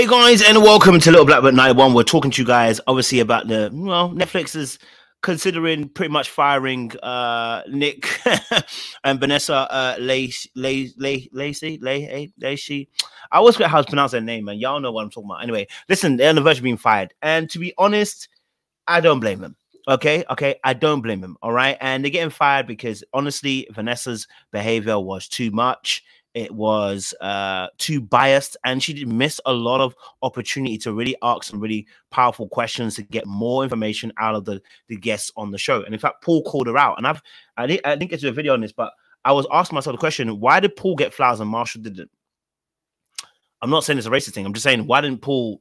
Hey guys, and welcome to Little Black But 91. We're talking to you guys obviously about Netflix is considering pretty much firing Nick and Vanessa Lachey. I always forget how to pronounce their name, man. Y'all know what I'm talking about. Anyway, listen, they're on the verge of being fired. And to be honest, I don't blame them. Okay, I don't blame them. All right. And they're getting fired because honestly, Vanessa's behavior was too much. It was too biased, and she did miss a lot of opportunity to really ask some really powerful questions to get more information out of the guests on the show. And in fact, Paul called her out, and I didn't get to a video on this, but I was asking myself the question: why did Paul get flowers and Marshall didn't? I'm not saying it's a racist thing. I'm just saying why did Paul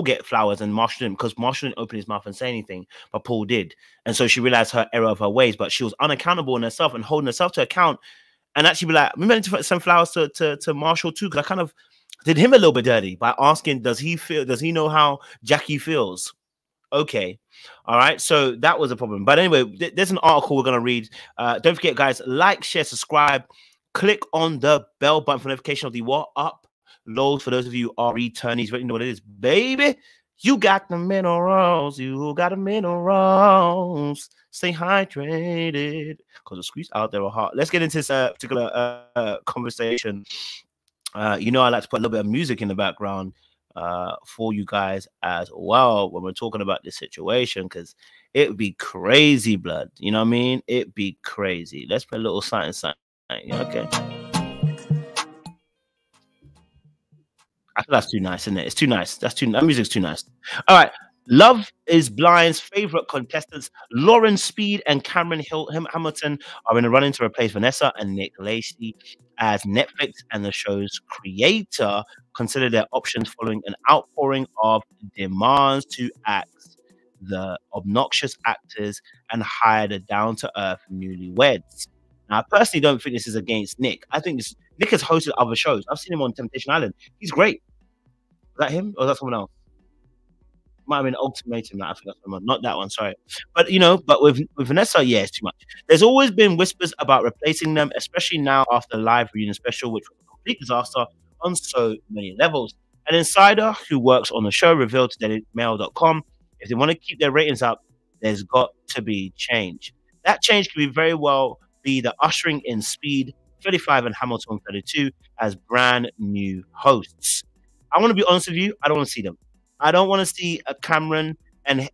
get flowers and Marshall didn't? Because Marshall didn't open his mouth and say anything, but Paul did, and so she realized her error of her ways. But she was unaccountable in herself and holding herself to account. And actually be like, we meant to put some flowers to Marshall too, because I kind of did him a little bit dirty by asking, does he know how Jackie feels? Okay. All right. So that was a problem. But anyway, there's an article we're going to read. Don't forget, guys, like, share, subscribe, click on the bell button for notification of the what up loads. For those of you who are returnees, you know what it is, baby. You got the minerals. You got the minerals. Stay hydrated because the squeeze out there are hot. Let's get into this particular conversation. You know, I like to put a little bit of music in the background for you guys as well when we're talking about this situation, because it would be crazy, blood. You know what I mean? It'd be crazy. Let's put a little sign. Okay. I think that's too nice, isn't it? It's too nice. That music's too nice. All right. Love is Blind's favorite contestants, Lauren Speed and Cameron Hamilton, are in a run-in to replace Vanessa and Nick Lachey as Netflix and the show's creator consider their options following an outpouring of demands to axe the obnoxious actors and hire the down-to-earth newlyweds. Now, I personally don't think this is against Nick. I think Nick has hosted other shows. I've seen him on Temptation Island. He's great. Is that him or is that someone else? Might have been Ultimatum. I think that's someone, not that one. Sorry, but but with Vanessa, yeah, it's too much. There's always been whispers about replacing them, especially now after the live reunion special, which was a complete disaster on so many levels. An insider who works on the show revealed to DailyMail.com if they want to keep their ratings up, there's got to be change. That change could very well be the ushering in Speed 35 and Hamilton 32 as brand new hosts. I want to be honest with you, I don't want to see them. I don't want to see Cameron and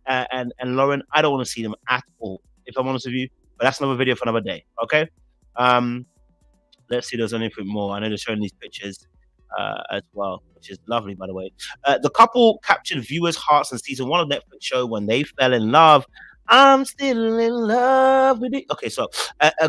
Lauren. I don't want to see them at all, if I'm honest with you. But that's another video for another day. Okay. Let's see. There's anything more. I know they're showing these pictures as well, which is lovely, by the way. The couple captured viewers' hearts in season 1 of Netflix show when they fell in love. I'm still in love with it. Okay, so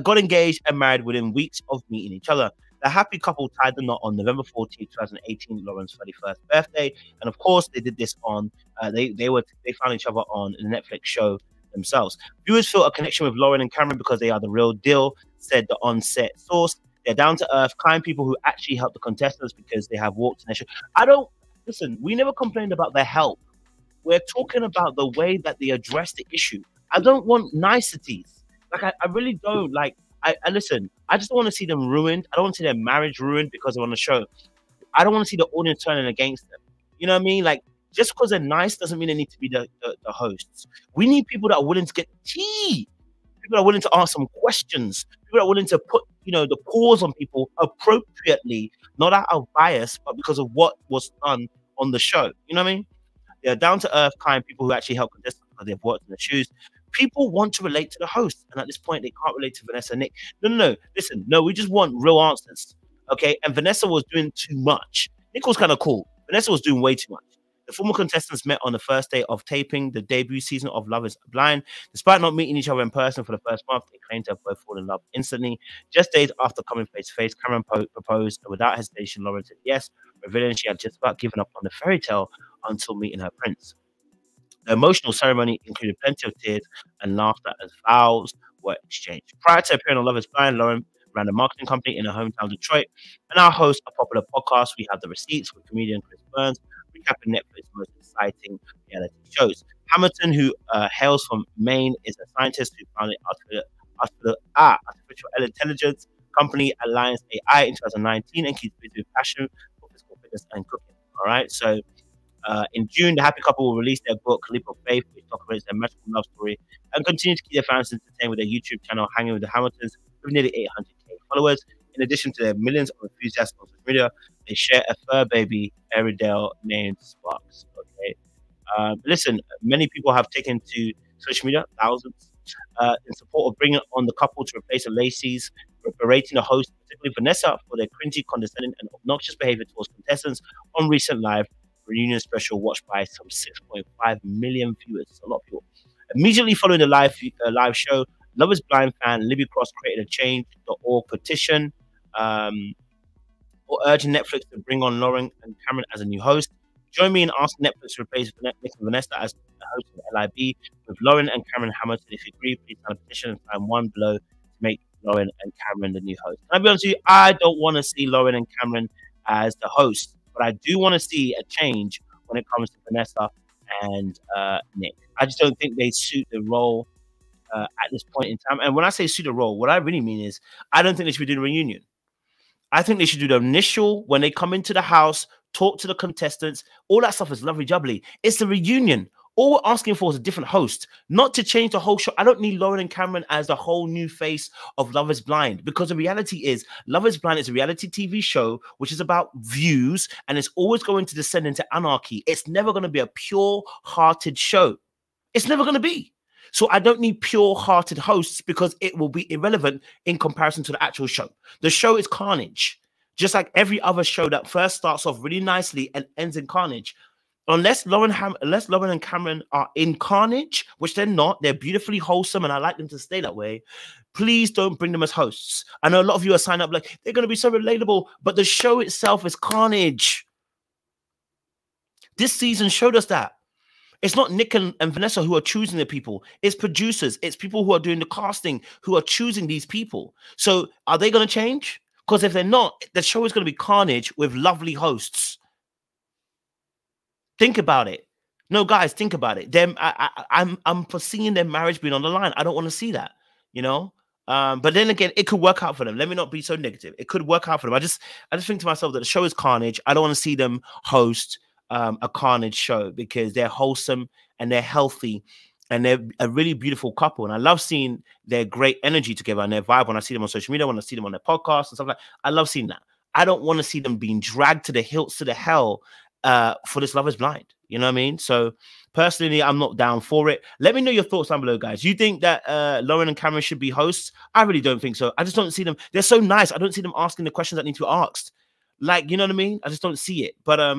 got engaged and married within weeks of meeting each other. The happy couple tied the knot on November 14, 2018, Lauren's 31st birthday, and of course, they did this on. They found each other on the Netflix show themselves. Viewers feel a connection with Lauren and Cameron because they are the real deal, said the on-set source. They're down to earth, kind people who actually help the contestants because they have walked in their show. Listen. We never complained about their help. We're talking about the way that they address the issue. I don't want niceties. I really don't like. I listen, I just don't want to see them ruined. I don't want to see their marriage ruined because they're on the show. I don't want to see the audience turning against them. You know what I mean? Like, just because they're nice doesn't mean they need to be the hosts. We need people that are willing to get tea. People that are willing to ask some questions. People that are willing to put, the pause on people appropriately, not out of bias, but because of what was done on the show. You know what I mean? They're down-to-earth kind people who actually help contestants because they've worked in the shoes. People want to relate to the host, and at this point, they can't relate to Vanessa and Nick. No. Listen, we just want real answers, okay? And Vanessa was doing too much. Nick was kind of cool. Vanessa was doing way too much. The former contestants met on the first day of taping the debut season of Love is Blind. Despite not meeting each other in person for the first month, they claimed to have both fallen in love instantly. Just days after coming face-to-face, Cameron proposed, and without hesitation, Lauren said yes, revealing she had just about given up on the fairy tale until meeting her prince. The emotional ceremony included plenty of tears and laughter as vows were exchanged. Prior to appearing on Love is Blind, Lauren ran a marketing company in her hometown, Detroit, and now hosts a popular podcast, We Have the Receipts, with comedian Chris Burns, recapping Netflix's most exciting reality shows. Hamilton, who hails from Maine, is a scientist who founded artificial intelligence company Alliance AI in 2019 and keeps busy with passion for physical fitness and cooking. All right. So in June, the happy couple will release their book, Leap of Faith, which documents their magical love story and continue to keep their fans entertained with their YouTube channel, Hanging with the Hamiltons, with nearly 800K followers. In addition to their millions of enthusiasts on social media, they share a fur baby, Airedale, named Sparks. Okay. Listen, many people have taken to social media, thousands, in support of bringing on the couple to replace the Lacey's, berating the host, particularly Vanessa, for their cringy, condescending, and obnoxious behavior towards contestants on recent live reunion special watched by some 6.5 million viewers. A lot of people. Immediately following the live show, Love is Blind fan Libby Cross created a change.org petition or urging Netflix to bring on Lauren and Cameron as a new host. Join me in asking Netflix to replace Vanessa as the host of LIB with Lauren and Cameron Hamilton. If you agree, please sign a petition and find one below to make Lauren and Cameron the new host. And I'll be honest with you, I don't want to see Lauren and Cameron as the host, but I do want to see a change when it comes to Vanessa and Nick. I just don't think they suit the role at this point in time. And when I say suit the role, what I really mean is I don't think they should be doing a reunion. I think they should do the initial when they come into the house, talk to the contestants. All that stuff is lovely jubbly. It's the reunion. All we're asking for is a different host, not to change the whole show. I don't need Lauren and Cameron as the whole new face of Love is Blind, because the reality is Love is Blind is a reality TV show which is about views, and it's always going to descend into anarchy. It's never going to be a pure-hearted show. It's never going to be. So I don't need pure-hearted hosts because it will be irrelevant in comparison to the actual show. The show is carnage, just like every other show that first starts off really nicely and ends in carnage. Unless Lauren and Cameron are in carnage, which they're not, they're beautifully wholesome, and I like them to stay that way. Please don't bring them as hosts. I know a lot of you are signed up like they're going to be so relatable, but the show itself is carnage. This season showed us that. It's not Nick and Vanessa who are choosing the people. It's producers. It's people who are doing the casting who are choosing these people. So are they going to change? Because if they're not, the show is going to be carnage with lovely hosts. Think about it. No, guys, think about it. I'm foreseeing their marriage being on the line. I don't want to see that, you know? But then again, it could work out for them. Let me not be so negative. It could work out for them. I just think to myself that the show is carnage. I don't want to see them host a carnage show because they're wholesome and they're healthy and they're a really beautiful couple. And I love seeing their great energy together and their vibe when I see them on social media, when I see them on their podcast and stuff like that. I love seeing that. I don't want to see them being dragged to the hilts to the hell for this Love is Blind. You know what I mean? So personally, I'm not down for it. Let me know your thoughts down below, guys. You think that Lauren and Cameron should be hosts? I really don't think so. I just don't see them. They're so nice. I don't see them asking the questions that need to be asked. Like, you know what I mean? I just don't see it. But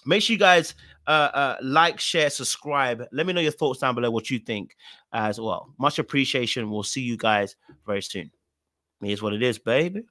make sure you guys like, share, subscribe. Let me know your thoughts down below, what you think as well. Much appreciation. We'll see you guys very soon. Here's what it is, baby.